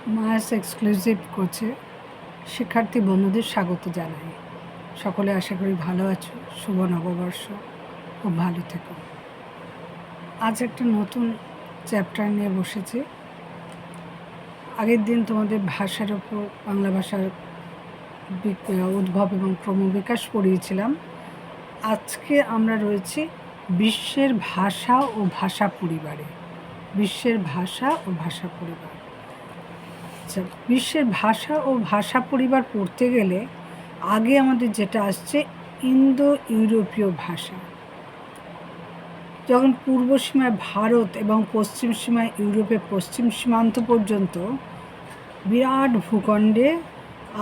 Maya's exclusive কোচে শিক্ষার্থী বন্ধুদের স্বাগত জানাই। সকলে আশা করি ভালো আছো। শুভ নববর্ষ, খুব ভালো থেকো। আজ একটা নতুন চ্যাপ্টার নিয়ে বসেছি। আগের দিন তোমাদের ভাষার ওপর বাংলা ভাষার উদ্ভব এবং ক্রমবিকাশ পড়িয়েছিলাম। আজকে আমরা রয়েছি বিশ্বের ভাষা ও ভাষা পরিবারে। বিশ্বের ভাষা ও ভাষা পরিবার। আচ্ছা, বিশ্বের ভাষা ও ভাষা পরিবার পড়তে গেলে আগে আমাদের যেটা আসছে ইন্দো ইউরোপীয় ভাষা। যখন পূর্ব সীমায় ভারত এবং পশ্চিম সীমায় ইউরোপের পশ্চিম সীমান্ত পর্যন্ত বিরাট ভূখণ্ডে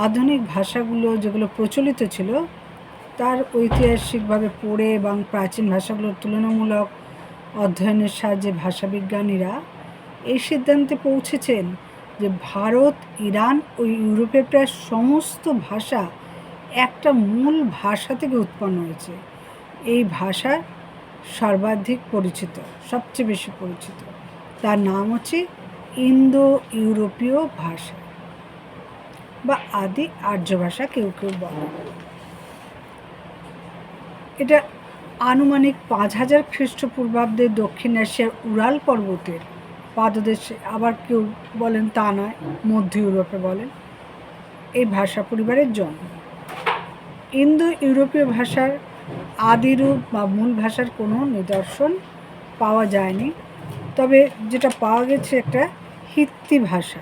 আধুনিক ভাষাগুলো যেগুলো প্রচলিত ছিল তার ঐতিহাসিকভাবে পড়ে এবং প্রাচীন ভাষাগুলোর তুলনামূলক অধ্যয়নের সাহায্যে ভাষাবিজ্ঞানীরা এই সিদ্ধান্তে পৌঁছেছেন যে ভারত, ইরান ও ইউরোপের প্রায় সমস্ত ভাষা একটা মূল ভাষা থেকে উৎপন্ন হয়েছে। এই ভাষা সর্বাধিক পরিচিত, সবচেয়ে বেশি পরিচিত, তার নাম হচ্ছে ইন্দো ইউরোপীয় ভাষা বা আদি আর্য ভাষা কেউ কেউ বলে। এটা আনুমানিক 5000 খ্রিস্টপূর্বাব্দে দক্ষিণ এশিয়ার উরাল পর্বতের পাদদেশে, আবার কেউ বলেন তা নয়, মধ্য ইউরোপে বলেন, এই ভাষা পরিবারের জন্ম। ইন্দো ইউরোপীয় ভাষার আদিরূপ বা মূল ভাষার কোনো নিদর্শন পাওয়া যায়নি, তবে যেটা পাওয়া গেছে একটা হিত্তি ভাষা।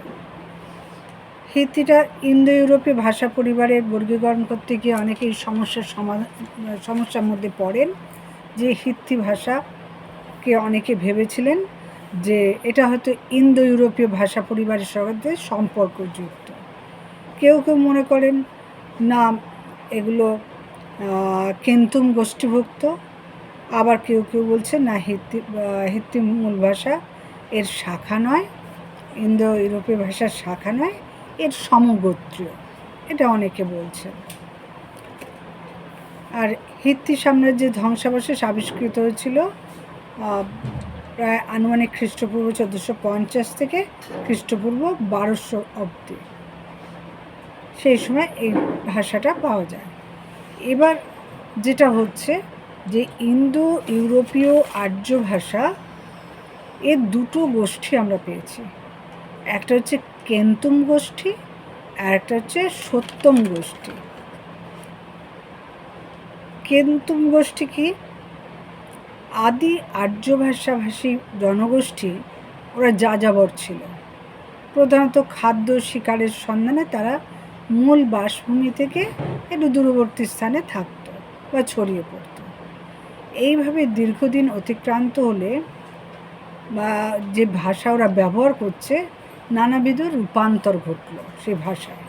হিত্তিটা ইন্দো ইউরোপীয় ভাষা পরিবারের বর্গীকরণ করতে গিয়ে অনেকেই সমস্যার মধ্যে পড়েন যে হিত্তি ভাষাকে অনেকে ভেবেছিলেন যে এটা হয়তো ইন্দো ইউরোপীয় ভাষা পরিবারের সঙ্গে সম্পর্কযুক্ত। কেউ কেউ মনে করেন না, এগুলো কেন্তুম গোষ্ঠীভুক্ত, আবার কেউ কেউ বলছেন না, হিত্তি মূল ভাষা, এর শাখা নয়, ইন্দো ইউরোপীয় ভাষার শাখা নয়, এর সমগোত্রীয়, এটা অনেকে বলছেন। আর হিত্তি সাম্রাজ্যের ধ্বংসাবশেষ আবিষ্কৃত হয়েছিল প্রায় আনুমানিক খ্রিস্টপূর্ব 1450 থেকে খ্রিস্টপূর্ব 1200 অব্দি। সেই সময় এই ভাষাটা পাওয়া যায়। এবার যেটা হচ্ছে যে ইন্দো ইউরোপীয় আর্য ভাষা, এর দুটো গোষ্ঠী আমরা পেয়েছি। একটা হচ্ছে কেন্তুম গোষ্ঠী আর একটা হচ্ছে সত্যম গোষ্ঠী। কেন্তুম গোষ্ঠী কি? আদি আর্য ভাষাভাষী জনগোষ্ঠী, ওরা যাযাবর ছিল। প্রধানত খাদ্য শিকারের সন্ধানে তারা মূল বাসভূমি থেকে একটু দূরবর্তী স্থানে থাকত বা ছড়িয়ে পড়ত। এইভাবে দীর্ঘদিন অতিক্রান্ত হলে বা যে ভাষা ওরা ব্যবহার করছে, নানাবিধ রূপান্তর ঘটল সেই ভাষায়,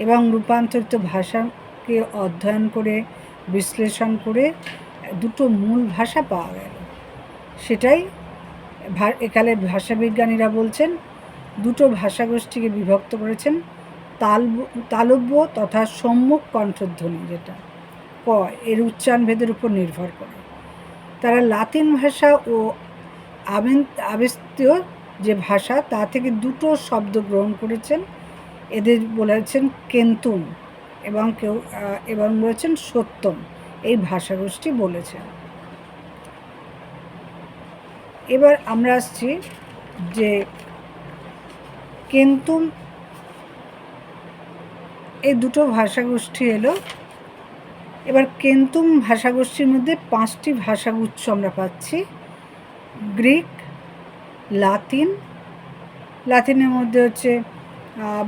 এবং রূপান্তরিত ভাষাকে অধ্যয়ন করে বিশ্লেষণ করে দুটো মূল ভাষা পাওয়া গেল। সেটাই একালের ভাষাবিজ্ঞানীরা বলছেন দুটো ভাষাগোষ্ঠীকে বিভক্ত করেছেন তালব্য তথা সম্মুখ কণ্ঠধ্বনি, যেটা ক, এর উচ্চারণভেদের উপর নির্ভর করে। তারা লাতিন ভাষা ও আবেস্তীয় যে ভাষা, তা থেকে দুটো শব্দ গ্রহণ করেছেন, এদের বলেছেন কেন্তুম, এবং বলেছেন সত্যম, এই ভাষাগোষ্ঠী বলেছেন। এবার আমরা আসছি যে কেন্তুম, এই দুটো ভাষাগোষ্ঠী এলো। এবার কেন্তুম ভাষাগোষ্ঠীর মধ্যে 5টি ভাষাগুচ্ছ আমরা পাচ্ছি: গ্রিক, লাতিনের মধ্যে হচ্ছে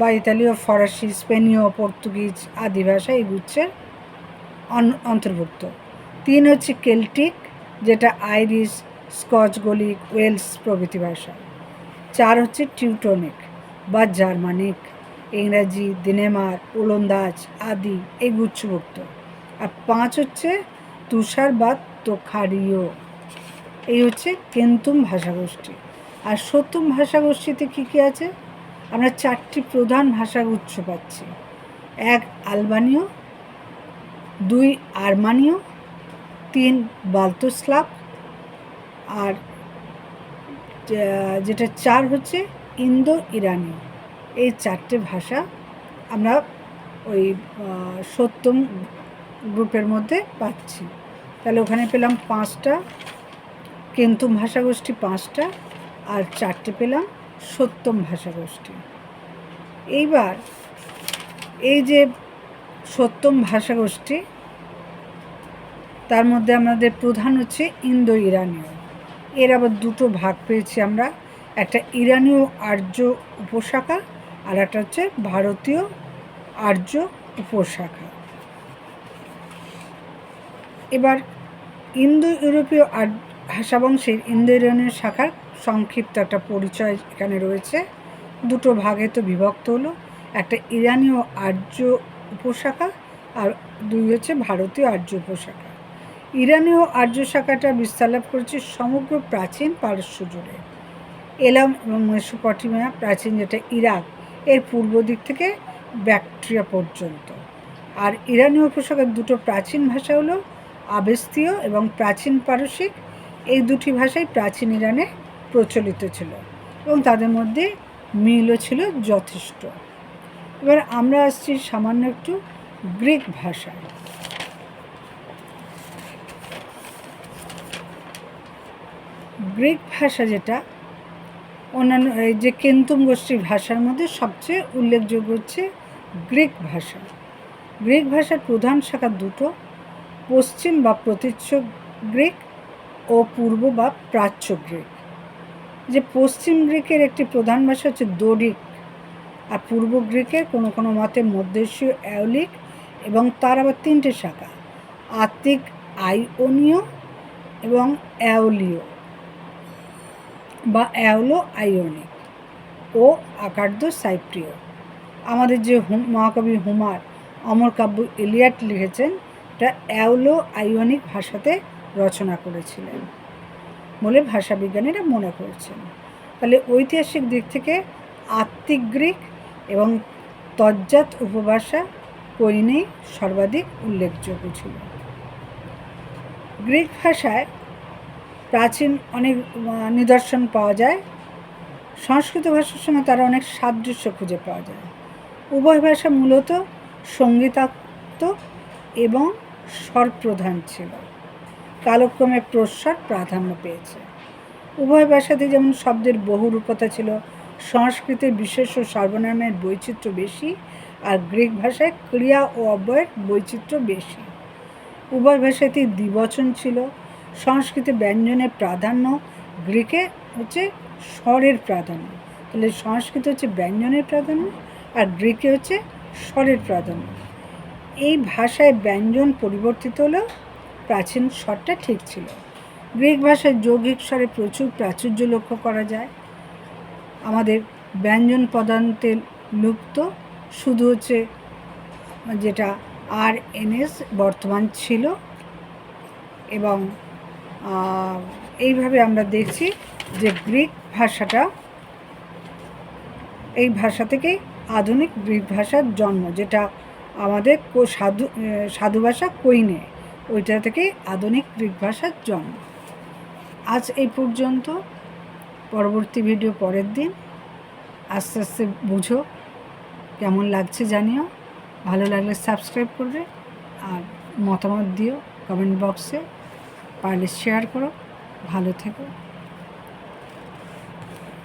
বা ইতালীয়, ফরাসি, স্পেনীয়, পর্তুগিজ আদি ভাষা এই গুচ্ছের অন্তর্ভুক্ত। 3 হচ্ছে কেল্টিক, যেটা আইরিশ, স্কচ, গলিক, ওয়েলস প্রভৃতি ভাষা। 4 হচ্ছে টিউটনিক বা জার্মানিক, ইংরাজি, ডেনমার্ক, ওলন্দাজ আদি এই গুচ্ছভুক্ত। আর 5 হচ্ছে তুষার বা তোখারীয়। এই হচ্ছে কেন্তুম ভাষাগোষ্ঠী। আর সত্যম ভাষাগোষ্ঠীতে কী কী আছে? আমরা 4টি প্রধান ভাষাগুচ্ছ পাচ্ছি: 1 আলবানীয়, 2 আর্মানীয়, 3 বাল্টোস্লাভ, আর যেটা 4 হচ্ছে ইন্দো ইরানীয়। এই 4টে ভাষা আমরা ওই 7ম গ্রুপের মধ্যে পাচ্ছি। তাহলে ওখানে পেলাম 5টা কেন্তুম ভাষাগোষ্ঠী, 5টা, আর 4টে পেলাম 7ম ভাষাগোষ্ঠী। এইবার এই যে 7ম ভাষাগোষ্ঠী, তার মধ্যে আমাদের প্রধান হচ্ছে ইন্দো ইরানীয়। এর আবার 2টো ভাগ পেয়েছি আমরা, একটা ইরানীয় আর্য উপশাখা আর একটা হচ্ছে ভারতীয় আর্য উপশাখা। এবার ইন্দো ইউরোপীয় ভাষাবংশের ইন্দো ইরানীয় শাখার সংক্ষিপ্ত একটা পরিচয় এখানে রয়েছে। 2টো ভাগে তো বিভক্ত হলো, একটা ইরানীয় আর্য উপশাখা আর 2 হচ্ছে ভারতীয় আর্য উপশাখা। ইরানীয় আর্য শাখাটা বিস্তার লাভ করেছে সমগ্র প্রাচীন পারস্য জুড়ে। এলাম এবং মেসোপটেমিয়া, প্রাচীন যেটা ইরাক, এর পূর্ব দিক থেকে ব্যাকট্রিয়া পর্যন্ত। আর ইরানীয় উপশাখার 2টো প্রাচীন ভাষা হলো আবেস্তীয় এবং প্রাচীন পারসিক। এই 2টি ভাষাই প্রাচীন ইরানে প্রচলিত ছিল এবং তাদের মধ্যে মিলও ছিল যথেষ্ট। এবার আমরা আসছি সামান্য একটু গ্রিক ভাষায়। গ্রিক ভাষা যেটা অন্যান্য এই যে কেন্তুম গোষ্ঠীর ভাষার মধ্যে সবচেয়ে উল্লেখযোগ্য হচ্ছে গ্রিক ভাষা। গ্রিক ভাষার প্রধান শাখা 2টো, পশ্চিম বা প্রতীচ্য গ্রিক ও পূর্ব বা প্রাচ্য গ্রিক। যে পশ্চিম গ্রিকের একটি প্রধান ভাষা হচ্ছে দোরিক, আর পূর্ব গ্রিকের কোনো কোনো মতে মধ্যেশীয় অ্যাওলিক, এবং তার আবার 3টে শাখা, আত্তিক, আইওনীয় এবং অ্যাওলীয় বা অ্যাওলো আইওনিক ও আকার্দ্য সাইপ্রিয়। আমাদের যে মহাকবি হুমার অমর কাব্য ইলিয়াড লিখেছেন, এটা অ্যাওলো আইওনিক ভাষাতে রচনা করেছিলেন বলে ভাষাবিজ্ঞানীরা মনে করছেন। তাহলে ঐতিহাসিক দিক থেকে আত্তিক গ্রিক এবং তজ্জাত উপভাষা কোইনেই সর্বাধিক উল্লেখযোগ্য ছিল। গ্রিক ভাষায় প্রাচীন অনেক নিদর্শন পাওয়া যায়। সংস্কৃত ভাষার সঙ্গে তারা অনেক সাদৃশ্য খুঁজে পাওয়া যায়। উভয় ভাষা মূলত সঙ্গীতাত্মক এবং স্বরপ্রধান ছিল, কালক্রমে প্রস্বর প্রাধান্য পেয়েছে। উভয় ভাষাতে যেমন শব্দের বহুরূপতা ছিল, সংস্কৃতের বিশেষ ও সর্বনামের বৈচিত্র্য বেশি, আর গ্রিক ভাষায় ক্রিয়া ও অব্যয়ের বৈচিত্র্য বেশি। উভয় ভাষাতেই দ্বিবচন ছিল। সংস্কৃতে ব্যঞ্জনের প্রাধান্য, গ্রিকে হচ্ছে স্বরের প্রাধান্য। তাহলে সংস্কৃত হচ্ছে ব্যঞ্জনের প্রাধান্য আর গ্রিকে হচ্ছে স্বরের প্রাধান্য। এই ভাষায় ব্যঞ্জন পরিবর্তিত হলেও প্রাচীন স্বরটা ঠিক ছিল। গ্রিক ভাষায় যৌগিক স্বরে প্রচুর প্রাচুর্য লক্ষ্য করা যায়। আমাদের ব্যঞ্জন পদান্তে লুপ্ত, শুধু হচ্ছে যেটা RNS বর্তমান ছিল। এবং এইভাবে আমরা দেখছি যে গ্রিক ভাষাটা, এই ভাষা থেকেই আধুনিক গ্রিক ভাষার জন্ম, যেটা আমাদের সাধু ভাষা কোইনে, ওইটা থেকেই আধুনিক গ্রিক ভাষার জন্ম। আজ এই পর্যন্ত, পরবর্তী ভিডিও পরের দিন। আস্তে আস্তে বুঝো, কেমন লাগছে জানিও। ভালো লাগলে সাবস্ক্রাইব করবে আর মতামত দিও কমেন্ট বক্সে, পারলে শেয়ার করো। ভালো থেকো।